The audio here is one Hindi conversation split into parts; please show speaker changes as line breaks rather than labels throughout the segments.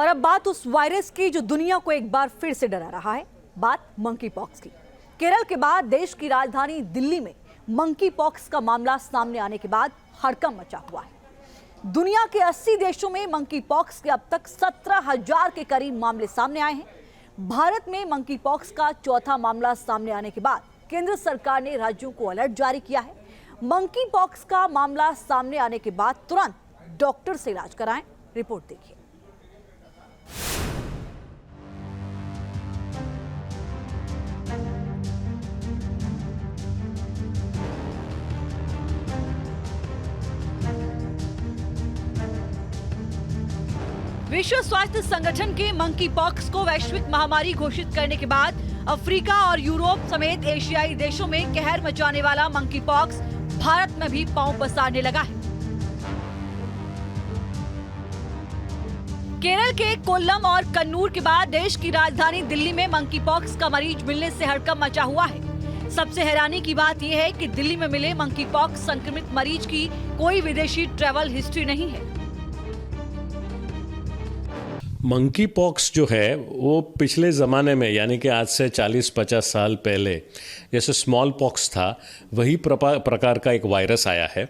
और अब बात उस वायरस की जो दुनिया को एक बार फिर से डरा रहा है, बात मंकी पॉक्स की। केरल के बाद देश की राजधानी दिल्ली में मंकी पॉक्स का मामला सामने आने के बाद हड़कंप मचा हुआ है। दुनिया के 80 देशों में मंकी पॉक्स के अब तक 17,000 के करीब मामले सामने आए हैं। भारत में मंकी पॉक्स का चौथा मामला सामने आने के बाद केंद्र सरकार ने राज्यों को अलर्ट जारी किया है। मंकी पॉक्स का मामला सामने आने के बाद तुरंत डॉक्टर से इलाज कराएं। रिपोर्ट देखिए। विश्व स्वास्थ्य संगठन के मंकी पॉक्स को वैश्विक महामारी घोषित करने के बाद अफ्रीका और यूरोप समेत एशियाई देशों में कहर मचाने वाला मंकी पॉक्स भारत में भी पांव पसारने लगा है। केरल के कोल्लम और कन्नूर के बाद देश की राजधानी दिल्ली में मंकी पॉक्स का मरीज मिलने से हड़कंप मचा हुआ है। सबसे हैरानी की बात यह है कि दिल्ली में मिले मंकी पॉक्स संक्रमित मरीज की कोई विदेशी ट्रैवल हिस्ट्री नहीं है।
मंकी पॉक्स जो है वो पिछले ज़माने में यानी कि आज से 40-50 साल पहले जैसे स्मॉल पॉक्स था, वही प्रकार का एक वायरस आया है।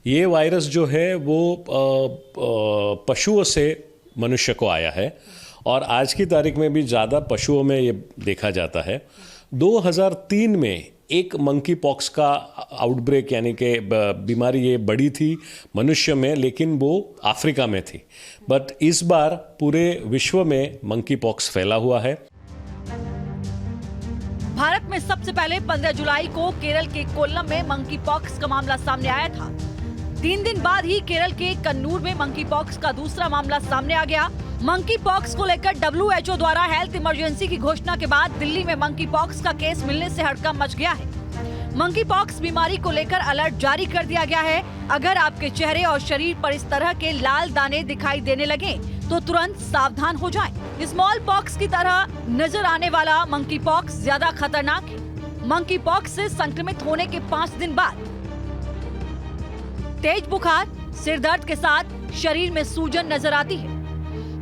ये वायरस जो है वो पशुओं से मनुष्य को आया है और आज की तारीख में भी ज़्यादा पशुओं में ये देखा जाता है। 2003 में एक मंकी पॉक्स का आउटब्रेक यानी कि बीमारी ये बड़ी थी मनुष्य में, लेकिन वो अफ्रीका में थी। बट इस बार पूरे विश्व में मंकी पॉक्स फैला हुआ है।
भारत में सबसे पहले 15 जुलाई को केरल के कोल्लम में मंकी पॉक्स का मामला सामने आया था। 3 दिन बाद ही केरल के कन्नूर में मंकी पॉक्स का दूसरा मामला सामने आ गया। मंकी पॉक्स को लेकर WHO द्वारा हेल्थ इमरजेंसी की घोषणा के बाद दिल्ली में मंकी पॉक्स का केस मिलने से हड़कंप मच गया है। मंकी पॉक्स बीमारी को लेकर अलर्ट जारी कर दिया गया है। अगर आपके चेहरे और शरीर पर इस तरह के लाल दाने दिखाई देने लगे तो तुरंत सावधान हो जाएं। स्मॉल पॉक्स की तरह नजर आने वाला मंकी पॉक्स ज्यादा खतरनाक है। मंकी पॉक्स से संक्रमित होने के 5 दिन बाद तेज बुखार, सिर दर्द के साथ शरीर में सूजन नजर आती है।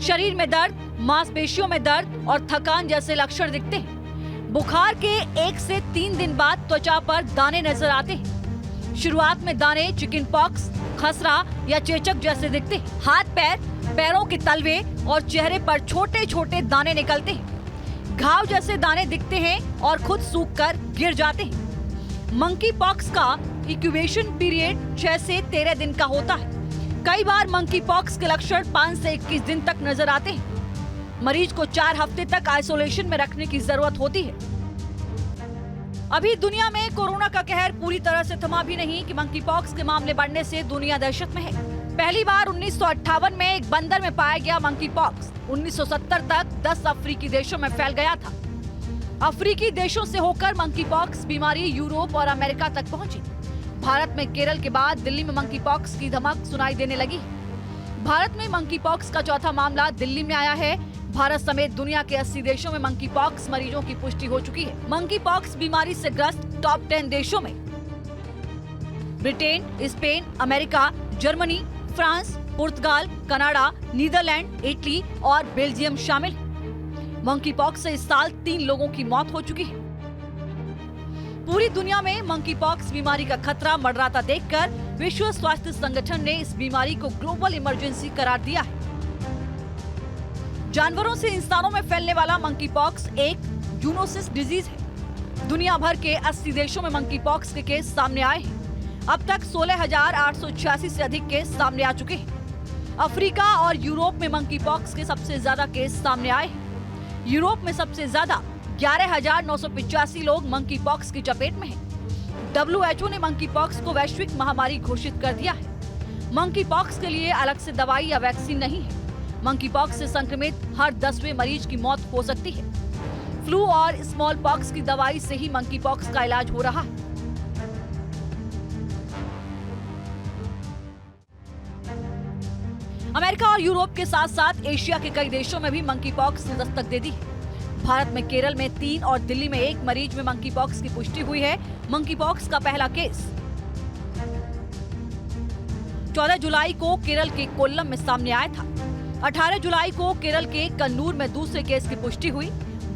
शरीर में दर्द, मांसपेशियों में दर्द और थकान जैसे लक्षण दिखते हैं। बुखार के 1 से 3 दिन बाद त्वचा पर दाने नजर आते हैं। शुरुआत में दाने चिकन पॉक्स, खसरा या चेचक जैसे दिखते हैं। हाथ पैरों के तलवे और चेहरे पर छोटे छोटे दाने निकलते हैं। घाव जैसे दाने दिखते हैं और खुद सूखकर गिर जाते हैं। मंकी पॉक्स का इंक्यूबेशन पीरियड 6 से 13 दिन का होता है। कई बार मंकी पॉक्स के लक्षण 5 से 21 दिन तक नजर आते हैं। मरीज को 4 हफ्ते तक आइसोलेशन में रखने की जरूरत होती है। अभी दुनिया में कोरोना का कहर पूरी तरह से थमा भी नहीं कि मंकी पॉक्स के मामले बढ़ने से दुनिया दहशत में है। पहली बार 1958 में एक बंदर में पाया गया मंकी पॉक्स 1970 तक 10 अफ्रीकी देशों में फैल गया था। अफ्रीकी देशों से होकर मंकी पॉक्स बीमारी यूरोप और अमेरिका तक पहुंची। भारत में केरल के बाद दिल्ली में मंकी पॉक्स की धमक सुनाई देने लगी। भारत में मंकी पॉक्स का चौथा मामला दिल्ली में आया है। भारत समेत दुनिया के 80 देशों में मंकी पॉक्स मरीजों की पुष्टि हो चुकी है। मंकी पॉक्स बीमारी से ग्रस्त टॉप 10 देशों में Britain, Spain, America, Germany, France, Portugal, Canada, Netherlands, Italy और बेल्जियम शामिल है। मंकी पॉक्स से इस साल 3 लोगों की मौत हो चुकी है। पूरी दुनिया में मंकी पॉक्स बीमारी का खतरा मंडराता देखकर विश्व स्वास्थ्य संगठन ने इस बीमारी को ग्लोबल इमरजेंसी करार दिया है। जानवरों से इंसानों में फैलने वाला मंकी पॉक्स एक जूनोसिस डिजीज है। दुनिया भर के 80 देशों में मंकी पॉक्स के केस सामने आए हैं। अब तक 16,886 से अधिक केस सामने आ चुके हैं। अफ्रीका और यूरोप में मंकी पॉक्स के सबसे ज्यादा केस सामने आए हैं। यूरोप में सबसे ज्यादा 11,985 लोग मंकी पॉक्स की चपेट में हैं। WHO ने मंकी पॉक्स को वैश्विक महामारी घोषित कर दिया है। मंकी पॉक्स के लिए अलग से दवाई या वैक्सीन नहीं है। मंकी पॉक्स से संक्रमित हर 10वें मरीज की मौत हो सकती है। फ्लू और स्मॉल पॉक्स की दवाई से ही मंकी पॉक्स का इलाज हो रहा है। अमेरिका और यूरोप के साथ साथ एशिया के कई देशों में भी मंकी पॉक्स ने दस्तक दे दी है। भारत में केरल में 3 और दिल्ली में 1 मरीज में मंकी पॉक्स की पुष्टि हुई है। मंकी पॉक्स का पहला केस 14 जुलाई को केरल के कोल्लम में सामने आया था। 18 जुलाई को केरल के कन्नूर में दूसरे केस की पुष्टि हुई।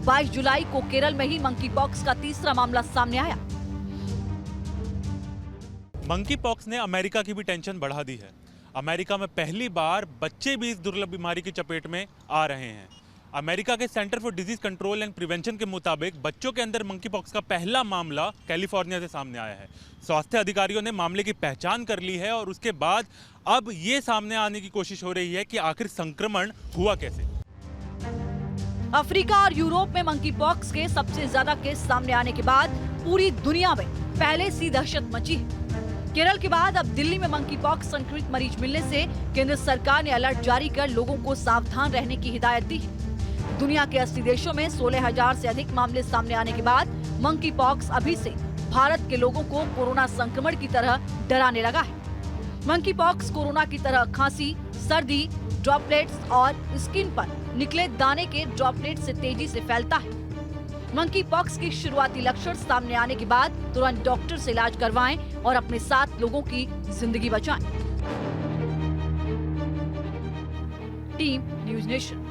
22 जुलाई को केरल में ही मंकी पॉक्स का तीसरा मामला सामने आया।
मंकी पॉक्स ने अमेरिका की भी टेंशन बढ़ा दी है। अमेरिका में पहली बार बच्चे भी इस दुर्लभ बीमारी की चपेट में आ रहे हैं। अमेरिका के centre for disease control and prevention के मुताबिक बच्चों के अंदर मंकी पॉक्स का पहला मामला कैलिफोर्निया से सामने आया है। स्वास्थ्य अधिकारियों ने मामले की पहचान कर ली है और उसके बाद अब ये सामने आने की कोशिश हो रही है कि आखिर संक्रमण हुआ कैसे।
अफ्रीका और यूरोप में मंकी पॉक्स के सबसे ज्यादा केस सामने आने के बाद पूरी दुनिया में पहले सी दहशत मची है। केरल के बाद अब दिल्ली में मंकी पॉक्स संक्रमित मरीज मिलने से केंद्र सरकार ने अलर्ट जारी कर लोगों को सावधान रहने की हिदायत दी है। दुनिया के 80 देशों में 16,000 से अधिक मामले सामने आने के बाद मंकी पॉक्स अभी से भारत के लोगों को कोरोना संक्रमण की तरह डराने लगा है। मंकी पॉक्स कोरोना की तरह खांसी, सर्दी, ड्रॉपलेट्स और स्किन पर निकले दाने के ड्रॉपलेट से तेजी से फैलता है। मंकी पॉक्स की शुरुआती लक्षण सामने आने के बाद तुरंत डॉक्टर से इलाज करवाएं और अपने साथ लोगों की जिंदगी बचाएं। Team news nation.